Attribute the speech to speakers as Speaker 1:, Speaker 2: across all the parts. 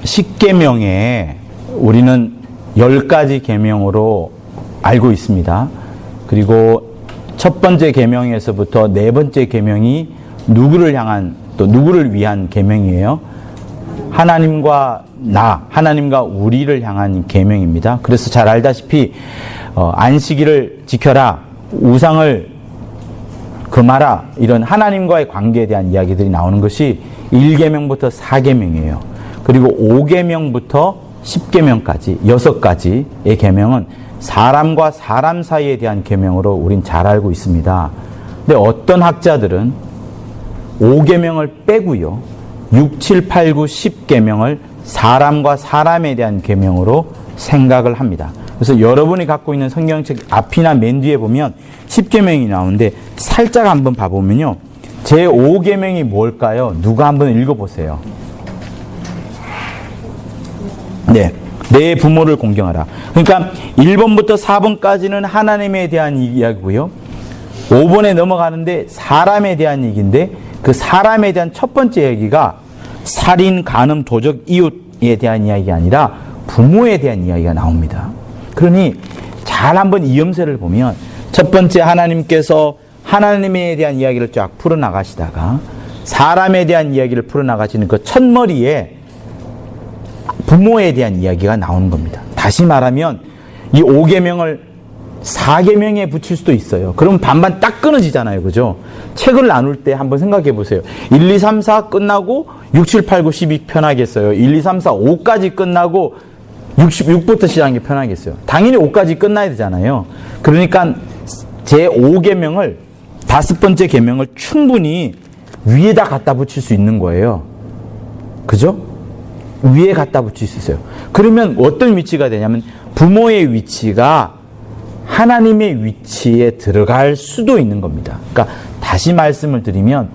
Speaker 1: 십계명에 우리는 10가지 계명으로 알고 있습니다. 그리고 첫 번째 계명에서부터 네 번째 계명이 누구를 향한 또 누구를 위한 계명이에요? 하나님과 하나님과 우리를 향한 계명입니다. 그래서 잘 알다시피 안식일을 지켜라, 우상을 금하라, 이런 하나님과의 관계에 대한 이야기들이 나오는 것이 1계명부터 4계명이에요. 그리고 5계명부터 10계명까지 6가지의 계명은 사람과 사람 사이에 대한 계명으로 우린 잘 알고 있습니다. 근데 어떤 학자들은 5계명을 빼고요, 6, 7, 8, 9, 10계명을 사람과 사람에 대한 계명으로 생각을 합니다. 그래서 여러분이 갖고 있는 성경책 앞이나 맨 뒤에 보면 10계명이 나오는데 살짝 한번 봐보면요, 제 5계명이 뭘까요? 누가 한번 읽어보세요. 네, 내 부모를 공경하라. 그러니까 1번부터 4번까지는 하나님에 대한 이야기고요, 5번에 넘어가는데 사람에 대한 얘기인데, 그 사람에 대한 첫 번째 얘기가 살인, 간음, 도적, 이웃에 대한 이야기가 아니라 부모에 대한 이야기가 나옵니다. 그러니 잘 한번 이 염세를 보면 첫 번째 하나님께서 하나님에 대한 이야기를 쫙 풀어나가시다가 사람에 대한 이야기를 풀어나가시는 그 첫머리에 부모에 대한 이야기가 나오는 겁니다. 다시 말하면 이 5계명을 4계명에 붙일 수도 있어요. 그럼 반반 딱 끊어지잖아요. 그죠? 책을 나눌 때 한번 생각해 보세요. 1, 2, 3, 4 끝나고 6, 7, 8, 9, 10이 편하겠어요? 1, 2, 3, 4, 5까지 끝나고 66부터 시작하는 게 편하겠어요? 당연히 5까지 끝나야 되잖아요. 그러니까 제 5계명을 5번째 계명을 충분히 위에다 갖다 붙일 수 있는 거예요. 그죠? 위에 갖다 붙일 수 있어요. 그러면 어떤 위치가 되냐면 부모의 위치가 하나님의 위치에 들어갈 수도 있는 겁니다. 그러니까 다시 말씀을 드리면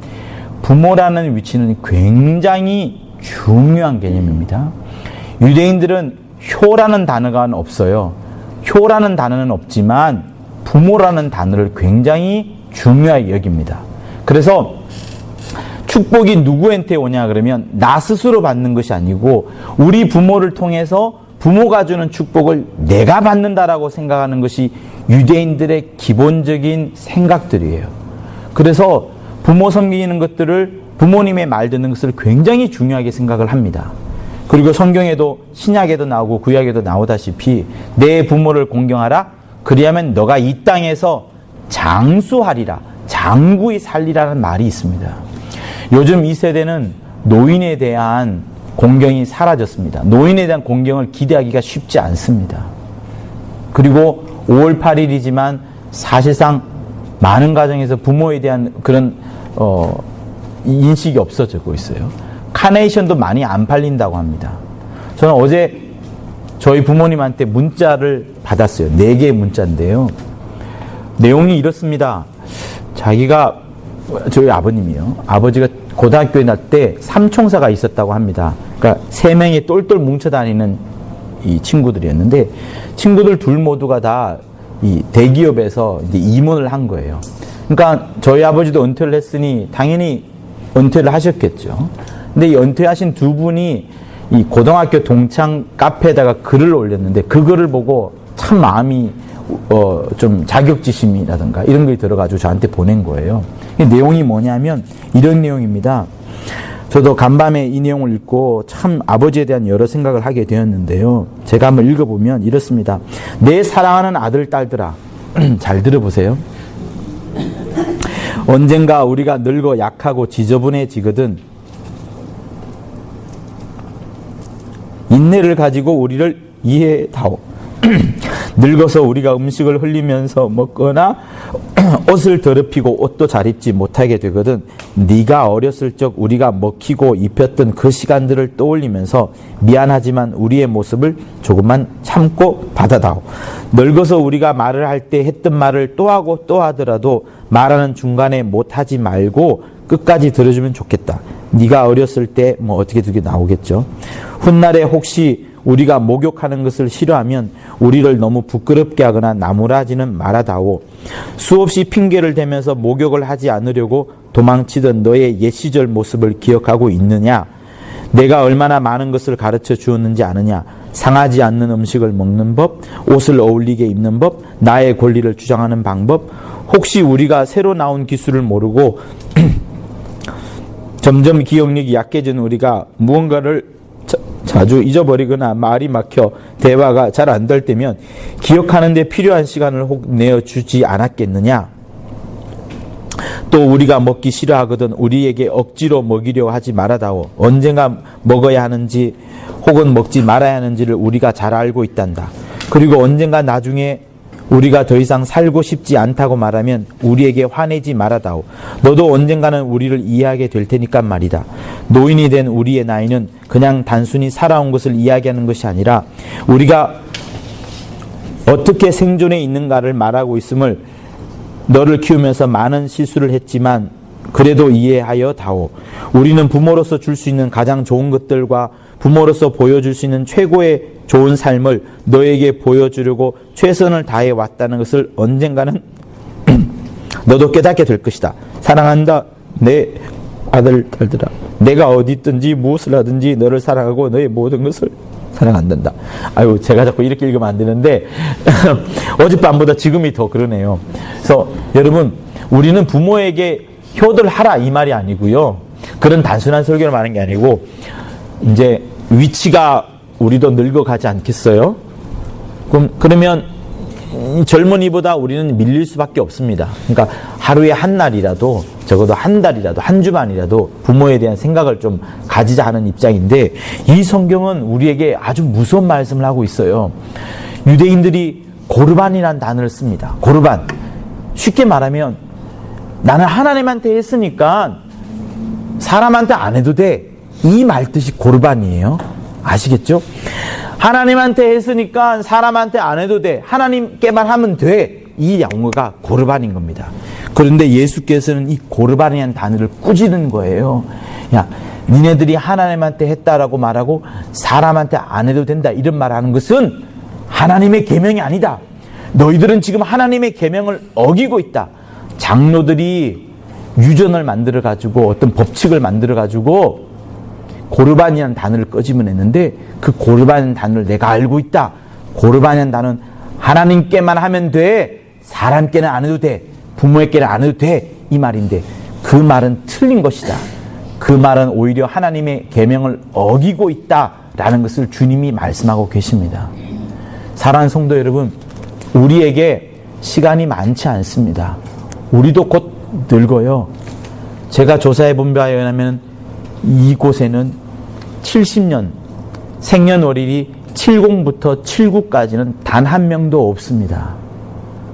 Speaker 1: 부모라는 위치는 굉장히 중요한 개념입니다. 유대인들은 효라는 단어가 없어요. 효라는 단어는 없지만 부모라는 단어를 굉장히 중요하게 여깁니다. 그래서 축복이 누구한테 오냐 그러면 나 스스로 받는 것이 아니고 우리 부모를 통해서 부모가 주는 축복을 내가 받는다라고 생각하는 것이 유대인들의 기본적인 생각들이에요. 그래서 부모 섬기는 것들을, 부모님의 말 듣는 것을 굉장히 중요하게 생각을 합니다. 그리고 성경에도 신약에도 나오고 구약에도 나오다시피 내 부모를 공경하라, 그리하면 너가 이 땅에서 장수하리라, 장구히 살리라는 말이 있습니다. 요즘 이 세대는 노인에 대한 공경이 사라졌습니다. 노인에 대한 공경을 기대하기가 쉽지 않습니다. 그리고 5월 8일이지만 사실상 많은 가정에서 부모에 대한 그런 인식이 없어지고 있어요. 카네이션도 많이 안 팔린다고 합니다. 저는 어제 저희 부모님한테 문자를 받았어요. 4개의 문자인데요. 내용이 이렇습니다. 자기가, 저희 아버님이요, 아버지가 고등학교에 날 때 삼총사가 있었다고 합니다. 그러니까 3명이 똘똘 뭉쳐 다니는 이 친구들이었는데, 친구들 둘 모두가 다 이 대기업에서 이제 임원을 한 거예요. 그러니까 저희 아버지도 은퇴를 했으니 당연히 은퇴를 하셨겠죠. 근데 이 은퇴하신 두 분이 이 고등학교 동창 카페에다가 글을 올렸는데, 그 글을 보고 참 마음이 좀 자격지심이라든가 이런 게 들어가지고 저한테 보낸 거예요. 내용이 뭐냐면 이런 내용입니다. 저도 간밤에 이 내용을 읽고 참 아버지에 대한 여러 생각을 하게 되었는데요. 제가 한번 읽어보면 이렇습니다. 내 사랑하는 아들, 딸들아, 잘 들어보세요. 언젠가 우리가 늙어 약하고 지저분해지거든 인내를 가지고 우리를 이해하오. 늙어서 우리가 음식을 흘리면서 먹거나 옷을 더럽히고 옷도 잘 입지 못하게 되거든 네가 어렸을 적 우리가 먹히고 입혔던 그 시간들을 떠올리면서 미안하지만 우리의 모습을 조금만 참고 받아다오. 늙어서 우리가 말을 할 때 했던 말을 또 하고 또 하더라도 말하는 중간에 못하지 말고 끝까지 들어주면 좋겠다. 네가 어렸을 때 뭐 어떻게 두개 나오겠죠. 훗날에 혹시 우리가 목욕하는 것을 싫어하면 우리를 너무 부끄럽게 하거나 나무라지는 말아다오. 수없이 핑계를 대면서 목욕을 하지 않으려고 도망치던 너의 옛 시절 모습을 기억하고 있느냐? 내가 얼마나 많은 것을 가르쳐 주었는지 아느냐? 상하지 않는 음식을 먹는 법, 옷을 어울리게 입는 법, 나의 권리를 주장하는 방법. 혹시 우리가 새로 나온 기술을 모르고 점점 기억력이 약해진 우리가 무언가를 자주 잊어버리거나 말이 막혀 대화가 잘 안 될 때면 기억하는 데 필요한 시간을 혹 내어주지 않았겠느냐? 또 우리가 먹기 싫어하거든 우리에게 억지로 먹이려 하지 말아다오. 언젠가 먹어야 하는지 혹은 먹지 말아야 하는지를 우리가 잘 알고 있단다. 그리고 언젠가 나중에 우리가 더 이상 살고 싶지 않다고 말하면 우리에게 화내지 말아다오. 너도 언젠가는 우리를 이해하게 될 테니까 말이다. 노인이 된 우리의 나이는 그냥 단순히 살아온 것을 이야기하는 것이 아니라 우리가 어떻게 생존해 있는가를 말하고 있음을 너를 키우면서 많은 실수를 했지만 그래도 이해하여 다오. 우리는 부모로서 줄 수 있는 가장 좋은 것들과 부모로서 보여줄 수 있는 최고의 좋은 삶을 너에게 보여주려고 최선을 다해 왔다는 것을 언젠가는 너도 깨닫게 될 것이다. 사랑한다 내 아들 딸들아. 내가 어디 있든지 무엇을 하든지 너를 사랑하고 너의 모든 것을 사랑한단다. 아유, 제가 자꾸 이렇게 읽으면 안 되는데 어젯밤보다 지금이 더 그러네요. 그래서 여러분, 우리는 부모에게 효도하라 이 말이 아니고요. 그런 단순한 설교를 말하는 게 아니고 이제 위치가 우리도 늙어가지 않겠어요? 그러면 젊은이보다 우리는 밀릴 수밖에 없습니다. 그러니까 하루에 한 날이라도 적어도 한 달이라도 한 주만이라도 부모에 대한 생각을 좀 가지자 하는 입장인데 이 성경은 우리에게 아주 무서운 말씀을 하고 있어요. 유대인들이 고르반이라는 단어를 씁니다. 고르반. 쉽게 말하면 나는 하나님한테 했으니까 사람한테 안 해도 돼. 이 말뜻이 고르반이에요. 아시겠죠? 하나님한테 했으니까 사람한테 안 해도 돼. 하나님께만 하면 돼. 이 용어가 고르반인 겁니다. 그런데 예수께서는 이 고르반이라는 단어를 꾸짖는 거예요. 야, 니네들이 하나님한테 했다라고 말하고 사람한테 안 해도 된다 이런 말하는 것은 하나님의 계명이 아니다. 너희들은 지금 하나님의 계명을 어기고 있다. 장로들이 유전을 만들어 가지고 어떤 법칙을 만들어 가지고 고르반이라는 단어를 끄집어냈는데 그 고르반이라는 단어를 내가 알고 있다. 고르반이라는 단어는 하나님께만 하면 돼. 사람께는 안 해도 돼. 부모에게는 안 해도 돼. 이 말인데 그 말은 틀린 것이다. 그 말은 오히려 하나님의 계명을 어기고 있다라는 것을 주님이 말씀하고 계십니다. 사랑하는 성도 여러분, 우리에게 시간이 많지 않습니다. 우리도 곧 늙어요. 제가 조사해 본 바에 의하면 이곳에는 70년 생년월일이 70부터 79까지는 단 한 명도 없습니다.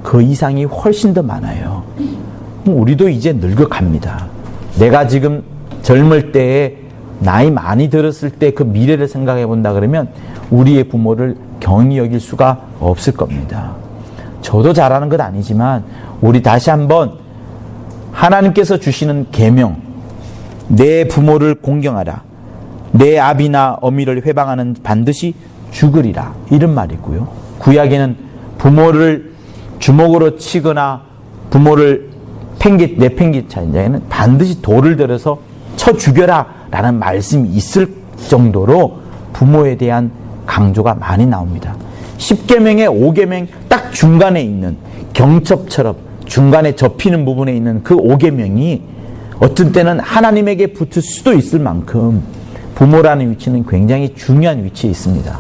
Speaker 1: 그 이상이 훨씬 더 많아요. 우리도 이제 늙어갑니다. 내가 지금 젊을 때에 나이 많이 들었을 때 그 미래를 생각해 본다 그러면 우리의 부모를 경히 여길 수가 없을 겁니다. 저도 잘하는 것 아니지만 우리 다시 한번 하나님께서 주시는 계명, 내 부모를 공경하라. 내 아비나 어미를 회방하는 반드시 죽으리라. 이런 말이고요. 구약에는 부모를 주먹으로 치거나 부모를 내팽개치는 자에는 반드시 돌을 들어서 쳐 죽여라 라는 말씀이 있을 정도로 부모에 대한 강조가 많이 나옵니다. 10계명의 5계명 딱 중간에 있는 경첩처럼 중간에 접히는 부분에 있는 그 5계명이 어떤 때는 하나님에게 붙을 수도 있을 만큼 부모라는 위치는 굉장히 중요한 위치에 있습니다.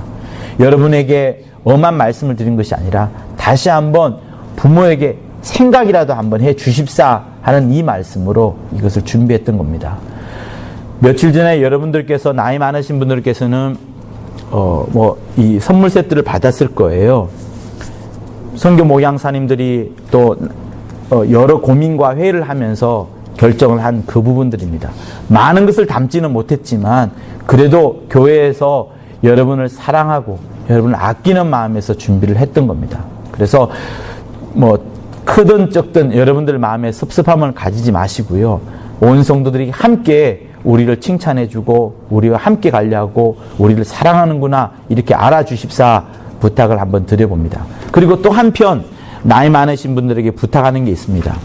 Speaker 1: 여러분에게 엄한 말씀을 드린 것이 아니라 다시 한번 부모에게 생각이라도 한번 해 주십사 하는 이 말씀으로 이것을 준비했던 겁니다. 며칠 전에 여러분들께서 나이 많으신 분들께서는 이 선물 세트를 받았을 거예요. 선교 목양사님들이 또 여러 고민과 회의를 하면서 결정을 한 그 부분들입니다. 많은 것을 담지는 못했지만 그래도 교회에서 여러분을 사랑하고 여러분을 아끼는 마음에서 준비를 했던 겁니다. 그래서 크든 적든 여러분들 마음에 섭섭함을 가지지 마시고요. 온 성도들이 함께 우리를 칭찬해주고 우리와 함께 가려고 우리를 사랑하는구나 이렇게 알아주십사 부탁을 한번 드려봅니다. 그리고 또 한편 나이 많으신 분들에게 부탁하는 게 있습니다.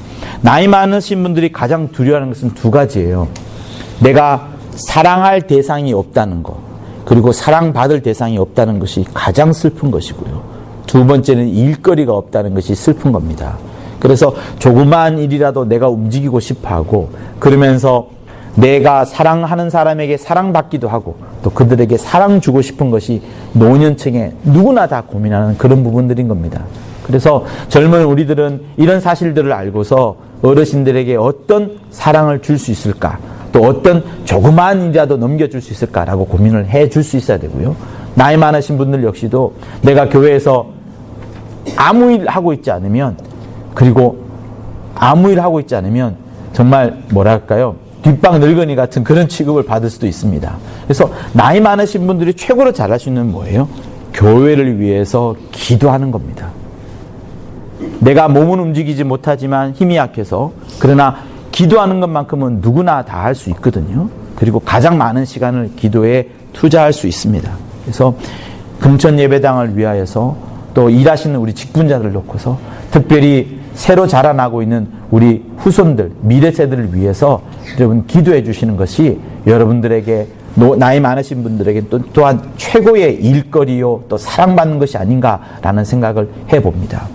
Speaker 1: 나이 많으신 분들이 가장 두려워하는 것은 두 가지예요. 내가 사랑할 대상이 없다는 것, 그리고 사랑받을 대상이 없다는 것이 가장 슬픈 것이고요. 두 번째는 일거리가 없다는 것이 슬픈 겁니다. 그래서 조그마한 일이라도 내가 움직이고 싶어 하고, 그러면서 내가 사랑하는 사람에게 사랑받기도 하고 또 그들에게 사랑 주고 싶은 것이 노년층에 누구나 다 고민하는 그런 부분들인 겁니다. 그래서 젊은 우리들은 이런 사실들을 알고서 어르신들에게 어떤 사랑을 줄 수 있을까, 또 어떤 조그마한 일이라도 넘겨줄 수 있을까라고 고민을 해줄 수 있어야 되고요. 나이 많으신 분들 역시도 내가 교회에서 아무 일 하고 있지 않으면, 그리고 아무 일 하고 있지 않으면 정말 뭐랄까요, 뒷방 늙은이 같은 그런 취급을 받을 수도 있습니다. 그래서 나이 많으신 분들이 최고로 잘할 수 있는 뭐예요? 교회를 위해서 기도하는 겁니다. 내가 몸은 움직이지 못하지만 힘이 약해서, 그러나 기도하는 것만큼은 누구나 다 할 수 있거든요. 그리고 가장 많은 시간을 기도에 투자할 수 있습니다. 그래서 금천 예배당을 위하여서 또 일하시는 우리 직분자들을 놓고서 특별히 새로 자라나고 있는 우리 후손들, 미래 세대를 위해서 여러분 기도해 주시는 것이 여러분들에게, 나이 많으신 분들에게 또한 최고의 일거리요 또 사랑받는 것이 아닌가라는 생각을 해봅니다.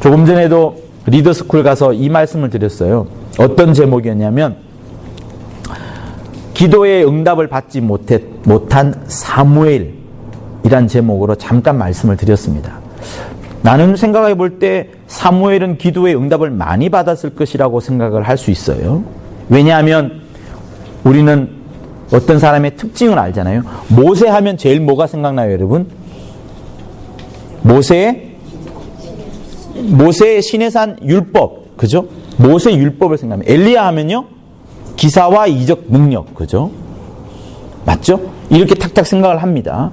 Speaker 1: 조금 전에도 리더스쿨 가서 이 말씀을 드렸어요. 어떤 제목이었냐면 기도의 응답을 받지 못한 사무엘이란 제목으로 잠깐 말씀을 드렸습니다. 나는 생각해 볼 때 사무엘은 기도의 응답을 많이 받았을 것이라고 생각을 할 수 있어요. 왜냐하면 우리는 어떤 사람의 특징을 알잖아요. 모세 하면 제일 뭐가 생각나요, 여러분? 모세의 시내산 율법, 그죠? 모세 율법을 생각하면, 엘리야 하면요, 기사와 이적 능력, 그죠? 맞죠? 이렇게 탁탁 생각을 합니다.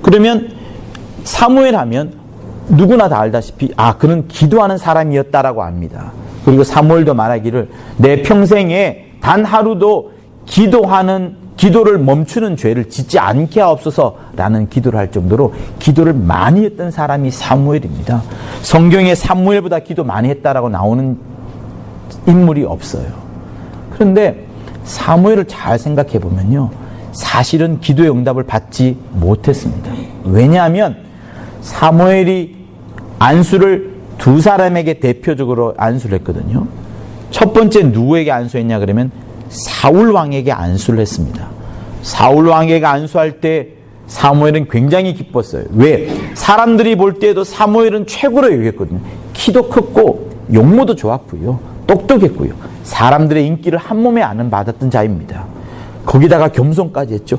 Speaker 1: 그러면 사무엘 하면 누구나 다 알다시피 그는 기도하는 사람이었다라고 압니다. 그리고 사무엘도 말하기를 내 평생에 단 하루도 기도를 멈추는 죄를 짓지 않게 하옵소서라는 기도를 할 정도로 기도를 많이 했던 사람이 사무엘입니다. 성경에 사무엘보다 기도 많이 했다라고 나오는 인물이 없어요. 그런데 사무엘을 잘 생각해 보면요, 사실은 기도의 응답을 받지 못했습니다. 왜냐하면 사무엘이 안수를 두 사람에게 대표적으로 안수를 했거든요. 첫 번째 누구에게 안수했냐 그러면 사울 왕에게 안수를 했습니다. 사울 왕에게 안수할 때 사무엘은 굉장히 기뻤어요. 왜? 사람들이 볼 때에도 사무엘은 최고로 여겼거든요. 키도 컸고 용모도 좋았고요, 똑똑했고요, 사람들의 인기를 한 몸에 안은 받았던 자입니다. 거기다가 겸손까지 했죠.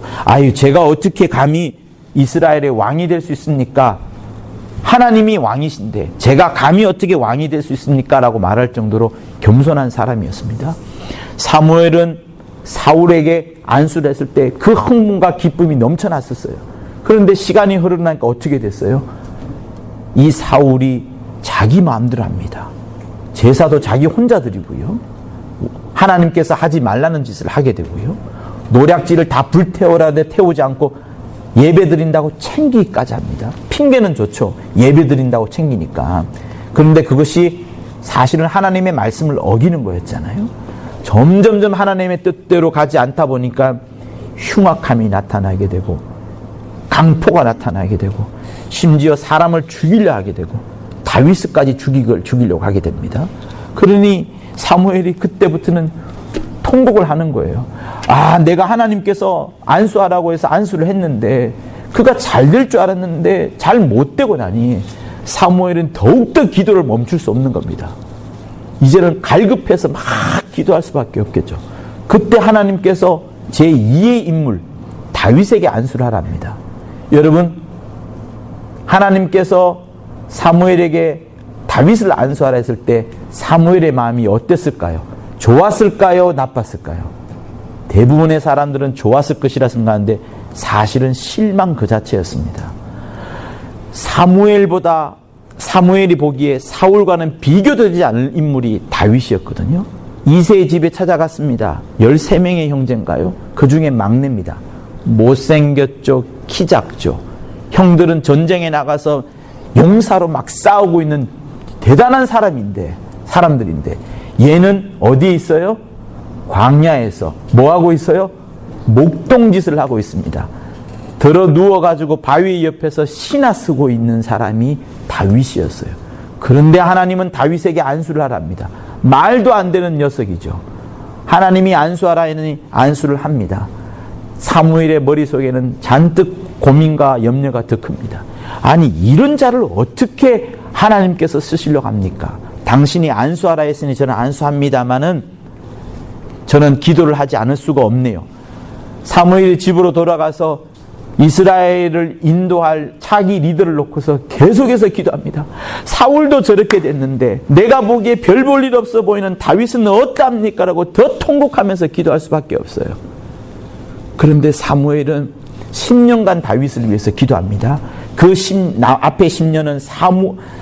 Speaker 1: 제가 어떻게 감히 이스라엘의 왕이 될 수 있습니까? 하나님이 왕이신데 제가 감히 어떻게 왕이 될 수 있습니까? 라고 말할 정도로 겸손한 사람이었습니다. 사무엘은 사울에게 안수를 했을 때 그 흥분과 기쁨이 넘쳐났었어요. 그런데 시간이 흐르니까 어떻게 됐어요? 이 사울이 자기 마음대로 합니다. 제사도 자기 혼자 드리고요, 하나님께서 하지 말라는 짓을 하게 되고요, 노략질을 다 불태우라는데 태우지 않고 예배 드린다고 챙기기까지 합니다. 핑계는 좋죠, 예배 드린다고 챙기니까. 그런데 그것이 사실은 하나님의 말씀을 어기는 거였잖아요. 점점점 하나님의 뜻대로 가지 않다 보니까 흉악함이 나타나게 되고 강포가 나타나게 되고 심지어 사람을 죽이려 하게 되고 다윗까지 죽이려고 하게 됩니다. 그러니 사무엘이 그때부터는 통곡을 하는 거예요. 내가 하나님께서 안수하라고 해서 안수를 했는데 그가 잘 될 줄 알았는데 잘 못 되고 나니 사무엘은 더욱더 기도를 멈출 수 없는 겁니다. 이제는 갈급해서 막 기도할 수밖에 없겠죠. 그때 하나님께서 제2의 인물 다윗에게 안수를 하랍니다. 여러분, 하나님께서 사무엘에게 다윗을 안수하라 했을 때 사무엘의 마음이 어땠을까요? 좋았을까요? 나빴을까요? 대부분의 사람들은 좋았을 것이라 생각하는데 사실은 실망 그 자체였습니다. 사무엘이 보기에 사울과는 비교되지 않을 인물이 다윗이었거든요. 이새의 집에 찾아갔습니다. 13명의 형제인가요? 그 중에 막내입니다. 못생겼죠, 키 작죠. 형들은 전쟁에 나가서 용사로 막 싸우고 있는 대단한 사람들인데 얘는 어디에 있어요? 광야에서. 뭐 하고 있어요? 목동짓을 하고 있습니다. 들어 누워가지고 바위 옆에서 시나 쓰고 있는 사람이 다윗이었어요. 그런데 하나님은 다윗에게 안수를 하랍니다. 말도 안 되는 녀석이죠. 하나님이 안수하라 하니 안수를 합니다. 사무엘의 머릿속에는 잔뜩 고민과 염려가 더 큽니다. 아니, 이런 자를 어떻게 하나님께서 쓰시려고 합니까? 당신이 안수하라 했으니 저는 안수합니다마는 저는 기도를 하지 않을 수가 없네요. 사무엘이 집으로 돌아가서 이스라엘을 인도할 차기 리더를 놓고서 계속해서 기도합니다. 사울도 저렇게 됐는데 내가 보기에 별 볼 일 없어 보이는 다윗은 어떠합니까? 라고 더 통곡하면서 기도할 수밖에 없어요. 그런데 사무엘은 10년간 다윗을 위해서 기도합니다. 앞에 10년은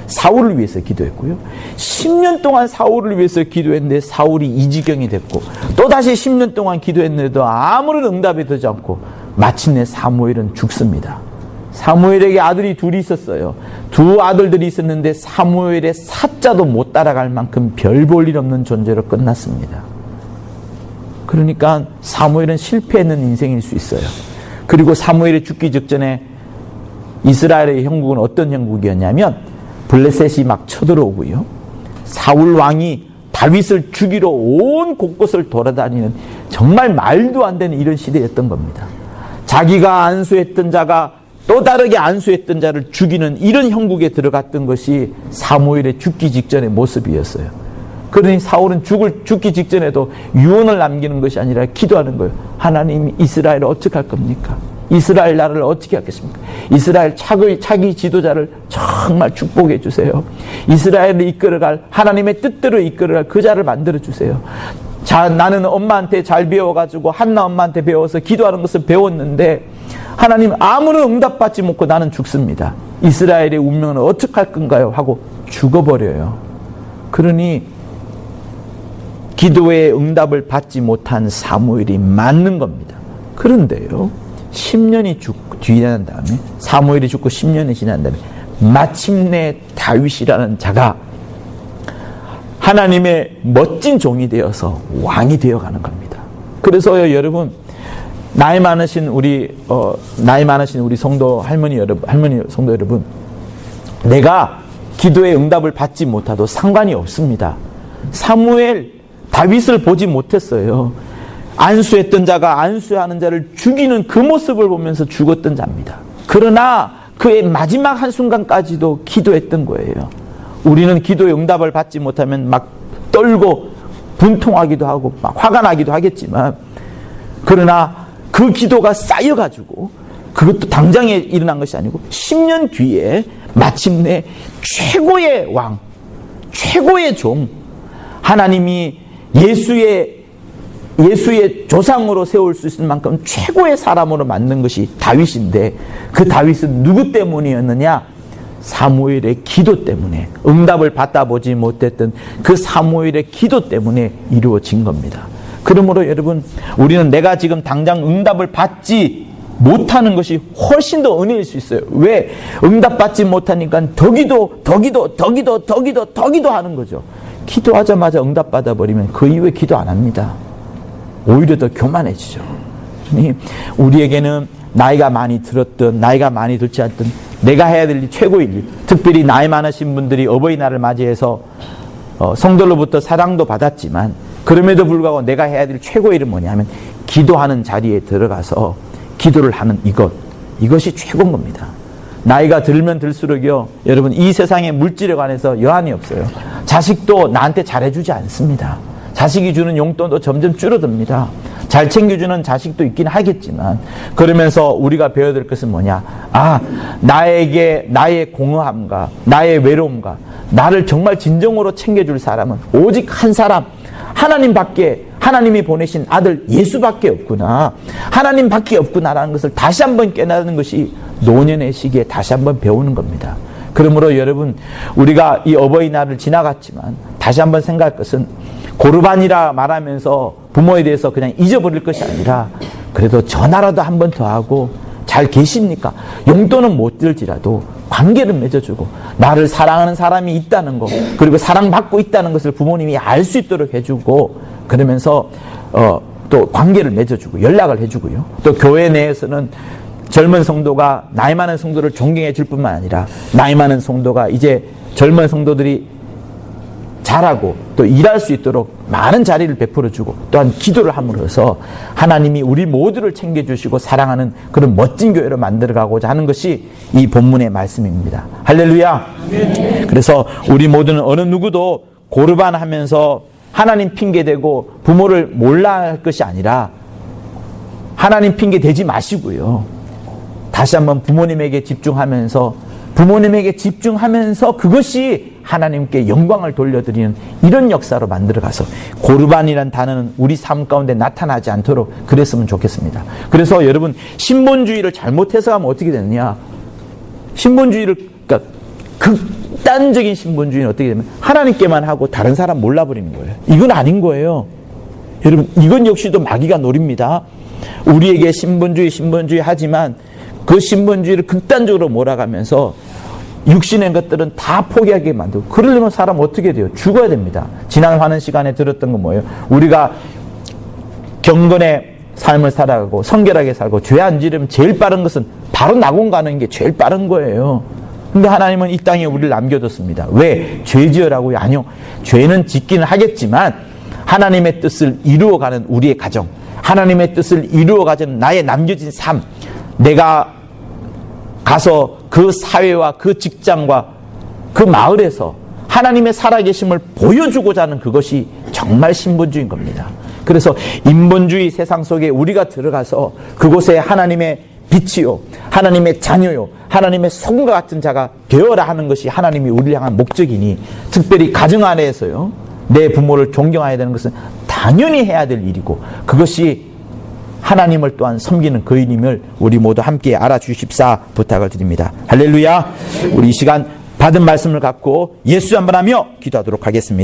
Speaker 1: 사울을 위해서 기도했고요. 10년 동안 사울을 위해서 기도했는데 사울이 이 지경이 됐고, 또다시 10년 동안 기도했는데도 아무런 응답이 되지 않고 마침내 사무엘은 죽습니다. 사무엘에게 아들이 둘이 있었어요. 두 아들들이 있었는데 사무엘의 사자도 못 따라갈 만큼 별 볼 일 없는 존재로 끝났습니다. 그러니까 사무엘은 실패했는 인생일 수 있어요. 그리고 사무엘이 죽기 직전에 이스라엘의 형국은 어떤 형국이었냐면 블레셋이 막 쳐들어오고요. 사울 왕이 다윗을 죽이러 온 곳곳을 돌아다니는 정말 말도 안 되는 이런 시대였던 겁니다. 자기가 안수했던 자가 또 다르게 안수했던 자를 죽이는 이런 형국에 들어갔던 것이 사무엘의 죽기 직전의 모습이었어요. 그러니 사울은 죽기 직전에도 유언을 남기는 것이 아니라 기도하는 거예요. 하나님, 이스라엘을 어떻게 할 겁니까? 이스라엘 나라를 어떻게 하겠습니까? 이스라엘 차기 지도자를 정말 축복해 주세요. 이스라엘을 이끌어갈, 하나님의 뜻대로 이끌어갈 그 자를 만들어 주세요. 자, 나는 엄마한테 잘 배워가지고 한나 엄마한테 배워서 기도하는 것을 배웠는데 하나님 아무런 응답받지 못하고 나는 죽습니다. 이스라엘의 운명은 어떻게 할 건가요? 하고 죽어버려요. 그러니 기도의 응답을 받지 못한 사무엘이 맞는 겁니다. 그런데요, 10년이 지난 다음에, 사무엘이 죽고 10년이 지난 다음에 마침내 다윗이라는 자가 하나님의 멋진 종이 되어서 왕이 되어가는 겁니다. 그래서요, 여러분, 나이 많으신 우리 성도 할머니 성도 여러분, 내가 기도의 응답을 받지 못하도 상관이 없습니다. 사무엘 다윗을 보지 못했어요. 안수했던 자가 안수하는 자를 죽이는 그 모습을 보면서 죽었던 자입니다. 그러나 그의 마지막 한순간까지도 기도했던 거예요. 우리는 기도의 응답을 받지 못하면 막 떨고 분통하기도 하고 막 화가 나기도 하겠지만, 그러나 그 기도가 쌓여가지고 그것도 당장에 일어난 것이 아니고 10년 뒤에 마침내 최고의 왕, 최고의 종, 하나님이 예수의 조상으로 세울 수 있을 만큼 최고의 사람으로 만든 것이 다윗인데, 그 다윗은 누구 때문이었느냐? 사무엘의 기도 때문에, 응답을 받아보지 못했던 그 사무엘의 기도 때문에 이루어진 겁니다. 그러므로 여러분, 우리는 내가 지금 당장 응답을 받지 못하는 것이 훨씬 더 은혜일 수 있어요. 왜? 응답받지 못하니까 더 기도 하는 거죠. 기도하자마자 응답받아버리면 그 이후에 기도 안 합니다. 오히려 더 교만해지죠. 그러니 우리에게는 나이가 많이 들었든 나이가 많이 들지 않든 내가 해야 될 일, 최고의 일, 특별히 나이 많으신 분들이 어버이날을 맞이해서 성도로부터 사랑도 받았지만 그럼에도 불구하고 내가 해야 될 최고의 일은 뭐냐면 기도하는 자리에 들어가서 기도를 하는 이것이 최고인 겁니다. 나이가 들면 들수록요, 여러분, 이 세상의 물질에 관해서 여한이 없어요. 자식도 나한테 잘해주지 않습니다. 자식이 주는 용돈도 점점 줄어듭니다. 잘 챙겨주는 자식도 있긴 하겠지만, 그러면서 우리가 배워야 될 것은 뭐냐? 나에게 나의 공허함과 나의 외로움과 나를 정말 진정으로 챙겨줄 사람은 오직 한 사람, 하나님이 보내신 아들 예수밖에 없구나. 하나님밖에 없구나라는 것을 다시 한번 깨닫는 것이 노년의 시기에 다시 한번 배우는 겁니다. 그러므로 여러분, 우리가 이 어버이날을 지나갔지만 다시 한번 생각할 것은, 고르반이라 말하면서 부모에 대해서 그냥 잊어버릴 것이 아니라 그래도 전화라도 한 번 더 하고 잘 계십니까? 용돈은 못 들지라도 관계를 맺어주고 나를 사랑하는 사람이 있다는 거, 그리고 사랑받고 있다는 것을 부모님이 알 수 있도록 해주고, 그러면서 또 관계를 맺어주고 연락을 해주고요. 또 교회 내에서는 젊은 성도가 나이 많은 성도를 존경해 줄 뿐만 아니라 나이 많은 성도가 이제 젊은 성도들이 잘하고 또 일할 수 있도록 많은 자리를 베풀어주고 또한 기도를 함으로써 하나님이 우리 모두를 챙겨주시고 사랑하는 그런 멋진 교회로 만들어가고자 하는 것이 이 본문의 말씀입니다. 할렐루야. 그래서 우리 모두는 어느 누구도 고르반하면서 하나님 핑계대고 부모를 몰라 할 것이 아니라 하나님 핑계 대지 마시고요. 다시 한번 부모님에게 집중하면서 그것이 하나님께 영광을 돌려드리는 이런 역사로 만들어가서 고르반이라는 단어는 우리 삶 가운데 나타나지 않도록 그랬으면 좋겠습니다. 그래서 여러분 신본주의를 잘못해서 하면 어떻게 되느냐? 신본주의를 그러니까 극단적인 신본주의는 어떻게 되면 하나님께만 하고 다른 사람 몰라버리는 거예요. 이건 아닌 거예요. 여러분 이건 역시도 마귀가 노립니다. 우리에게 신본주의 하지만 그 신본주의를 극단적으로 몰아가면서 육신의 것들은 다 포기하게 만들고 그러려면 사람 어떻게 돼요? 죽어야 됩니다. 지난 화는 시간에 들었던 건 뭐예요? 우리가 경건의 삶을 살아가고 성결하게 살고 죄 안 지르면 제일 빠른 것은 바로 낙원 가는 게 제일 빠른 거예요. 근데 하나님은 이 땅에 우리를 남겨뒀습니다. 왜? 죄 지으라고요? 아니요. 죄는 짓기는 하겠지만 하나님의 뜻을 이루어가는 우리의 가정, 하나님의 뜻을 이루어가는 나의 남겨진 삶, 내가 가서 그 사회와 그 직장과 그 마을에서 하나님의 살아계심을 보여주고자 하는 그것이 정말 신본주의인 겁니다. 그래서 인본주의 세상 속에 우리가 들어가서 그곳에 하나님의 빛이요, 하나님의 자녀요, 하나님의 성과 같은 자가 되어라 하는 것이 하나님이 우리를 향한 목적이니, 특별히 가정 안에서요, 내 부모를 존경해야 되는 것은 당연히 해야 될 일이고, 그것이 하나님을 또한 섬기는 그 일임을 우리 모두 함께 알아주십사 부탁을 드립니다. 할렐루야. 우리 이 시간 받은 말씀을 갖고 예수 한번 하며 기도하도록 하겠습니다.